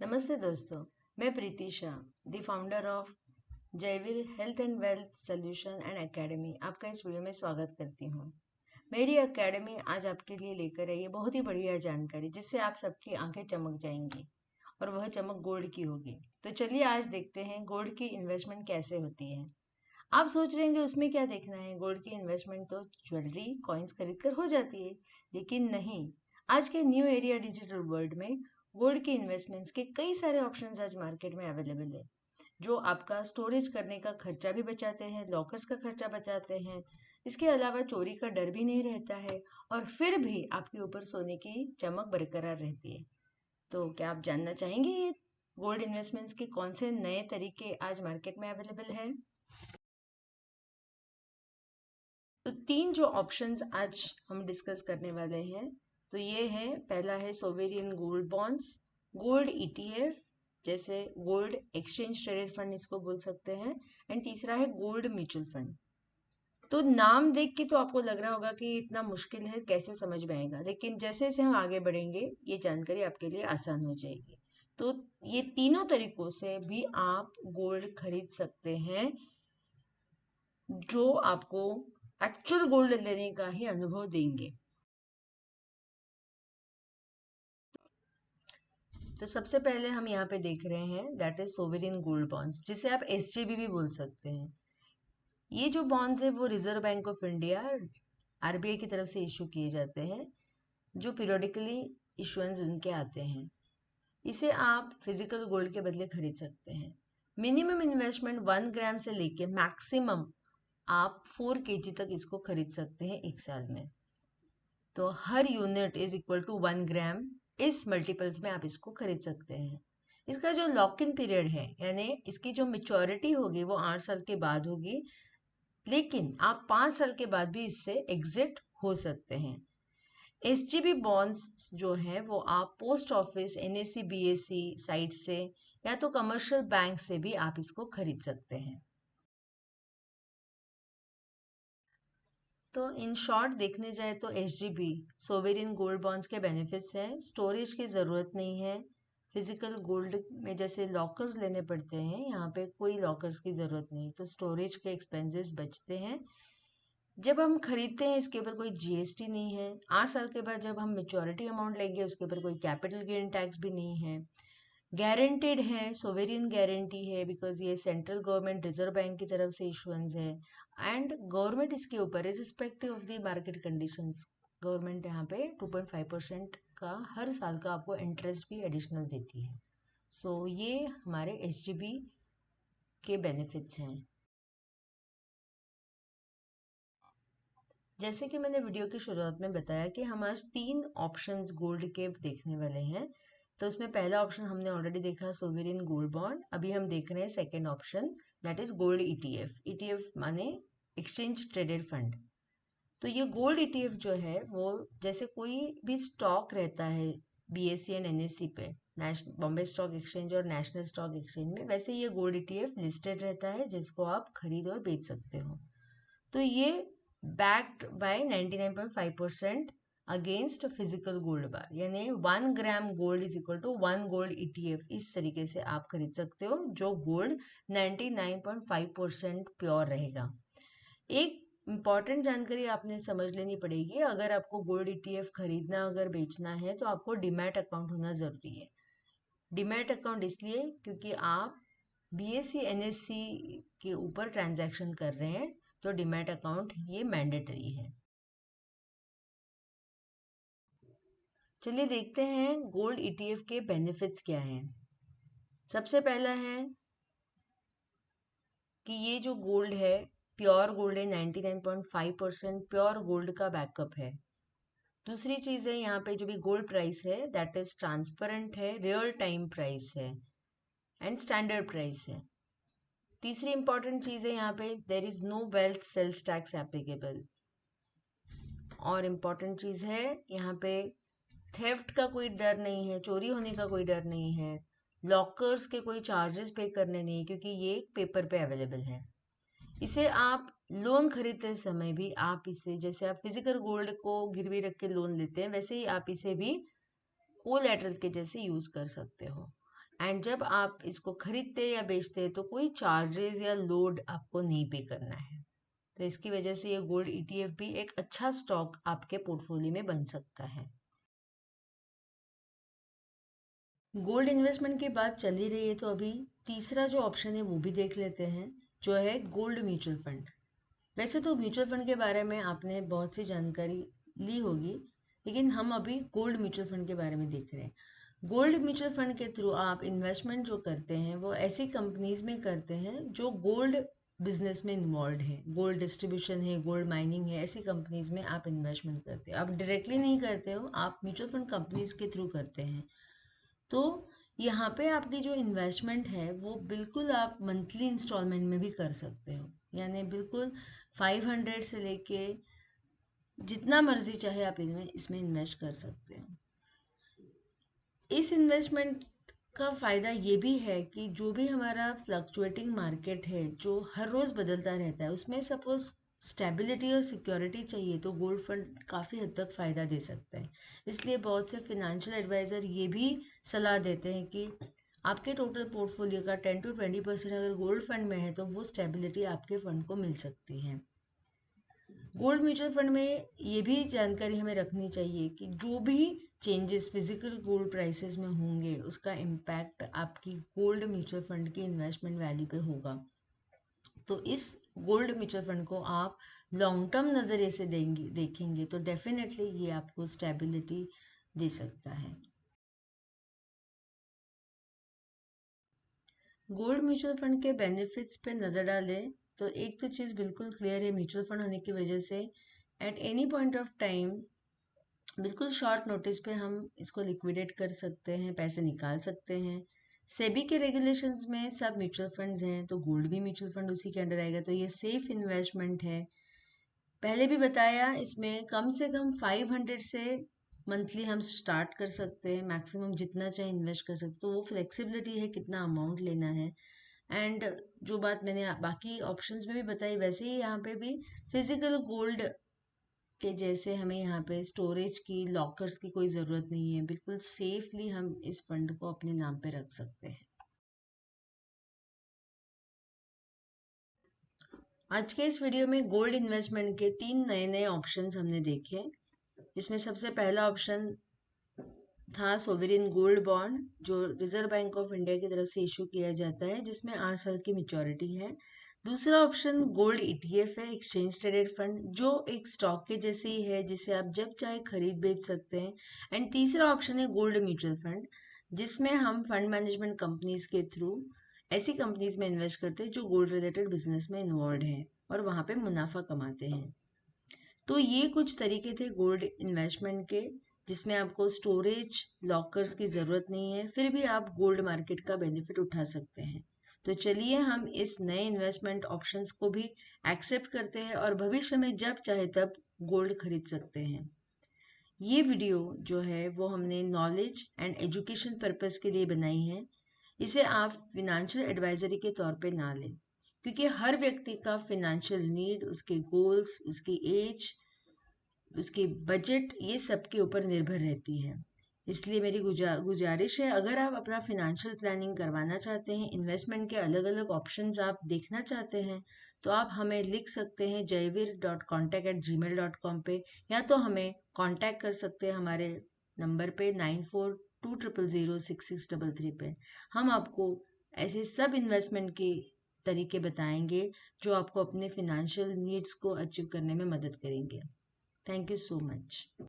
नमस्ते दोस्तों, मैं Preeti Shah, the founder of Jayveer health and wealth solution and academy आपका इस वीडियो में स्वागत करती हूँ। मेरी एकेडमी आज आपके लिए लेकर आई है बहुत ही बढ़िया जानकारी जिससे आप सबकी आंखें चमक जाएंगी और वह चमक गोल्ड की होगी। तो चलिए आज देखते हैं गोल्ड की इन्वेस्टमेंट कैसे होती है। आप सोच रहे होंगे उसमें क्या देखना है, गोल्ड की इन्वेस्टमेंट तो ज्वेलरी कॉइन्स खरीद कर हो जाती है, लेकिन नहीं। आज के न्यू एरिया डिजिटल वर्ल्ड में गोल्ड की इन्वेस्टमेंट्स के कई सारे ऑप्शंस आज मार्केट में अवेलेबल है, जो आपका स्टोरेज करने का खर्चा भी बचाते हैं, लॉकर्स का खर्चा बचाते हैं। इसके अलावा चोरी का डर भी नहीं रहता है और फिर भी आपके ऊपर सोने की चमक बरकरार रहती है। तो क्या आप जानना चाहेंगे ये गोल्ड इन्वेस्टमेंट्स के कौन से नए तरीके आज मार्केट में अवेलेबल है? तो तीन जो ऑप्शंस आज हम डिस्कस करने वाले हैं, तो ये है, पहला है sovereign gold bonds, gold ETF, जैसे गोल्ड एक्सचेंज ट्रेडेड फंड इसको बोल सकते हैं, एंड तीसरा है गोल्ड म्यूचुअल फंड। तो नाम देख के तो आपको लग रहा होगा कि इतना मुश्किल है, कैसे समझ में आएगा, लेकिन जैसे जैसे हम आगे बढ़ेंगे ये जानकारी आपके लिए आसान हो जाएगी। तो ये तीनों तरीकों से भी आप गोल्ड खरीद सकते हैं, जो आपको एक्चुअल गोल्ड लेने का ही अनुभव देंगे। तो सबसे पहले हम यहाँ पे देख रहे हैं, that is sovereign gold bonds, जिसे आप एसजेबी भी बोल सकते हैं। ये जो बॉन्ड्स है वो reserve bank of India RBI की तरफ से इशू किए जाते हैं, जो पीरियोडिकली इशुएंस इनके आते हैं। इसे आप फिजिकल गोल्ड के बदले खरीद सकते हैं। मिनिमम इन्वेस्टमेंट 1 ग्राम से लेके मैक्सिमम आप 4 केजी तक इसको खरीद सकते हैं एक साल में। तो हर यूनिट इज इक्वल टू 1 ग्राम, इस मल्टीपल्स में आप इसको खरीद सकते हैं। इसका जो लॉक इन पीरियड है, यानी इसकी जो मेच्योरिटी होगी वो 8 साल के बाद होगी, लेकिन आप 5 साल के बाद भी इससे एग्जिट हो सकते हैं। एसजीबी बॉन्ड्स जो है वो आप post office, NSC, BSc site से या तो कमर्शियल बैंक से भी आप इसको खरीद सकते हैं। तो इन शॉर्ट देखने जाए तो एसजीबी सोवेरियन गोल्ड बॉन्ड्स के बेनिफिट्स हैं। स्टोरेज की ज़रूरत नहीं है, फिजिकल गोल्ड में जैसे लॉकर्स लेने पड़ते हैं, यहाँ पे कोई लॉकर्स की ज़रूरत नहीं, तो स्टोरेज के एक्सपेंसेस बचते हैं। जब हम खरीदते हैं इसके ऊपर कोई जीएसटी नहीं है। 8 साल के बाद जब हम मेच्योरिटी अमाउंट लेंगे उसके ऊपर कोई कैपिटल गेन टैक्स भी नहीं है। गारंटेड है, सोवेरियन गारंटी है, बिकॉज ये सेंट्रल गवर्नमेंट रिजर्व बैंक की तरफ से इशुएंस है, एंड गवर्नमेंट इसके ऊपर respective of the market conditions, government यहाँ पे 2.5% का हर साल का आपको इंटरेस्ट भी एडिशनल देती है। सो ये हमारे एसजीबी के बेनिफिट्स हैं। जैसे कि मैंने वीडियो की शुरुआत में बताया कि हम आज 3 ऑप्शंस गोल्ड के देखने वाले हैं। तो उसमें पहला ऑप्शन हमने ऑलरेडी देखा, सोवेरियन गोल्ड बॉन्ड। अभी हम देख रहे हैं second option, that is gold ETF. ETF माने एक्सचेंज ट्रेडेड फंड। तो ये गोल्ड ईटीएफ जो है वो जैसे कोई भी स्टॉक रहता है बीएससी एंड एनएससी पे, बॉम्बे स्टॉक एक्सचेंज और नेशनल स्टॉक एक्सचेंज में, वैसे ये गोल्ड ईटीएफ लिस्टेड रहता है जिसको आप खरीद और बेच सकते हो। तो ये backed by 99.5% against physical gold bar, यानी 1 gram gold is equal to 1 gold ETF. इस तरीके से आप खरीद सकते हो, जो गोल्ड 99.5% प्योर रहेगा। एक इम्पॉर्टेंट जानकारी आपने समझ लेनी पड़ेगी, अगर आपको गोल्ड ईटीएफ खरीदना अगर बेचना है तो आपको डीमैट अकाउंट होना जरूरी है। डीमैट अकाउंट इसलिए क्योंकि आप बीएससी एनएससी के ऊपर ट्रांजैक्शन कर रहे हैं, तो डीमैट अकाउंट ये मैंडेटरी है। चलिए देखते हैं गोल्ड ईटीएफ के बेनिफिट्स क्या हैं। सबसे पहला है कि ये जो गोल्ड है प्योर गोल्ड है, 99.5% प्योर गोल्ड का बैकअप है। दूसरी चीज है, यहाँ पे जो भी गोल्ड प्राइस है दैट इज ट्रांसपेरेंट है, रियल टाइम प्राइस है एंड स्टैंडर्ड प्राइस है। तीसरी इंपॉर्टेंट चीज है, यहाँ पे there is no wealth sales tax applicable. और इम्पॉर्टेंट चीज है, यहाँ पे थेफ्ट का कोई डर नहीं है, चोरी होने का कोई डर नहीं है, लॉकर्स के कोई चार्जेस पे करने नहीं है, क्योंकि ये पेपर पे अवेलेबल है। इसे आप लोन खरीदते समय भी आप इसे, जैसे आप फिजिकल गोल्ड को गिरवी रख के लोन लेते हैं, वैसे ही आप इसे भी कोलैटरल के जैसे यूज कर सकते हो। एंड जब आप इसको खरीदते या बेचते हैं तो कोई चार्जेस या लोड आपको नहीं पे करना है। तो इसकी वजह से ये गोल्ड ईटीएफ भी एक अच्छा स्टॉक आपके पोर्टफोलियो में बन सकता है। गोल्ड इन्वेस्टमेंट की बात चल ही रही है तो अभी तीसरा जो ऑप्शन है वो भी देख लेते हैं, जो है गोल्ड म्यूचुअल फंड। वैसे तो म्यूचुअल फंड के बारे में आपने बहुत सी जानकारी ली होगी, लेकिन हम अभी गोल्ड म्यूचुअल फंड के बारे में देख रहे हैं। गोल्ड म्यूचुअल फंड के थ्रू आप इन्वेस्टमेंट जो करते हैं वो ऐसी कंपनीज में करते हैं जो गोल्ड बिजनेस में इन्वॉल्व है, गोल्ड डिस्ट्रीब्यूशन है, गोल्ड माइनिंग है, ऐसी कंपनीज में आप इन्वेस्टमेंट करते हो। आप डायरेक्टली नहीं करते हो, आप म्यूचुअल फंड कंपनीज के थ्रू करते हैं। तो यहाँ पे आपकी जो इन्वेस्टमेंट है वो बिल्कुल आप मंथली इंस्टॉलमेंट में भी कर सकते हो, यानी बिल्कुल 500 से लेके जितना मर्जी चाहे आप इनमें इसमें इन्वेस्ट कर सकते हो। इस इन्वेस्टमेंट का फ़ायदा ये भी है कि जो भी हमारा फ्लक्चुएटिंग मार्केट है जो हर रोज़ बदलता रहता है, उसमें सपोज स्टेबिलिटी और सिक्योरिटी चाहिए तो गोल्ड फंड काफ़ी हद तक फ़ायदा दे सकता है। इसलिए बहुत से फिनेंशियल एडवाइज़र ये भी सलाह देते हैं कि आपके टोटल पोर्टफोलियो का 10 to 20% अगर गोल्ड फंड में है तो वो स्टेबिलिटी आपके फंड को मिल सकती है। गोल्ड म्यूचुअल फंड में ये भी जानकारी हमें रखनी चाहिए कि जो भी चेंजेस फिजिकल गोल्ड प्राइसेस में होंगे उसका इम्पैक्ट आपकी गोल्ड म्यूचुअल फंड की इन्वेस्टमेंट वैल्यू पे होगा। तो इस गोल्ड म्यूचुअल फंड को आप लॉन्ग टर्म नज़रिए से देखेंगे तो डेफिनेटली ये आपको स्टेबिलिटी दे सकता है। गोल्ड म्यूचुअल फंड के बेनिफिट्स पे नज़र डालें तो एक तो चीज़ बिल्कुल क्लियर है, म्यूचुअल फंड होने की वजह से at any point of time बिल्कुल शॉर्ट नोटिस पे हम इसको लिक्विडेट कर सकते हैं, पैसे निकाल सकते हैं। सेबी के रेगुलेशंस में सब म्यूचुअल फंड्स हैं तो गोल्ड भी म्यूचुअल फंड उसी के अंडर आएगा, तो ये सेफ इन्वेस्टमेंट है। पहले भी बताया, इसमें कम से कम 500 से मंथली हम स्टार्ट कर सकते हैं, मैक्सिमम जितना चाहे इन्वेस्ट कर सकते हैं, तो वो फ्लेक्सिबिलिटी है कितना अमाउंट लेना है। एंड जो बात मैंने बाकी ऑप्शंस में भी बताई वैसे ही यहाँ पे भी फिजिकल गोल्ड कि जैसे हमें यहाँ पे स्टोरेज की, लॉकर्स की कोई ज़रूरत नहीं है, बिल्कुल सेफली हम इस फंड को अपने नाम पे रख सकते हैं। आज के इस वीडियो में गोल्ड इन्वेस्टमेंट के 3 नए नए ऑप्शंस हमने देखे। इसमें सबसे पहला ऑप्शन था सोवरेन गोल्ड बॉन्ड, जो रिजर्व बैंक ऑफ इंडिया की तरफ से इशू किया जाता है, जिसमें 8 साल की मैच्योरिटी है। दूसरा ऑप्शन गोल्ड ईटीएफ है, एक्सचेंज ट्रेडेड फंड, जो एक स्टॉक के जैसे ही है, जिसे आप जब चाहे खरीद बेच सकते हैं। एंड तीसरा ऑप्शन है गोल्ड म्यूचुअल फंड, जिसमें हम फंड मैनेजमेंट कंपनीज के थ्रू ऐसी कंपनीज में इन्वेस्ट करते हैं जो गोल्ड रिलेटेड बिजनेस में इन्वॉल्व हैं और वहाँ पे मुनाफा कमाते हैं। तो ये कुछ तरीके थे गोल्ड इन्वेस्टमेंट के, जिसमें आपको स्टोरेज लॉकर्स की ज़रूरत नहीं है, फिर भी आप गोल्ड मार्केट का बेनिफिट उठा सकते हैं। तो चलिए हम इस नए इन्वेस्टमेंट ऑप्शंस को भी एक्सेप्ट करते हैं और भविष्य में जब चाहे तब गोल्ड खरीद सकते हैं। ये वीडियो जो है वो हमने नॉलेज एंड एजुकेशन पर्पस के लिए बनाई है। इसे आप फिनेंशियल एडवाइजरी के तौर पे ना लें, क्योंकि हर व्यक्ति का फिनेंशियल नीड, उसके गोल्स, उसकी एज, उसकी बजट, ये सब के ऊपर निर्भर रहती है। इसलिए मेरी गुजारिश है, अगर आप अपना फिनेंशियल प्लानिंग करवाना चाहते हैं, इन्वेस्टमेंट के अलग अलग ऑप्शंस आप देखना चाहते हैं, तो आप हमें लिख सकते हैं jaivir.contact@gmail.com पे, या तो हमें कांटेक्ट कर सकते हैं हमारे नंबर पे 94200663 पे। हम आपको ऐसे सब इन्वेस्टमेंट के तरीके बताएंगे जो आपको अपने फिनेंशियल नीड्स को अचीव करने में मदद करेंगे। Thank you so much.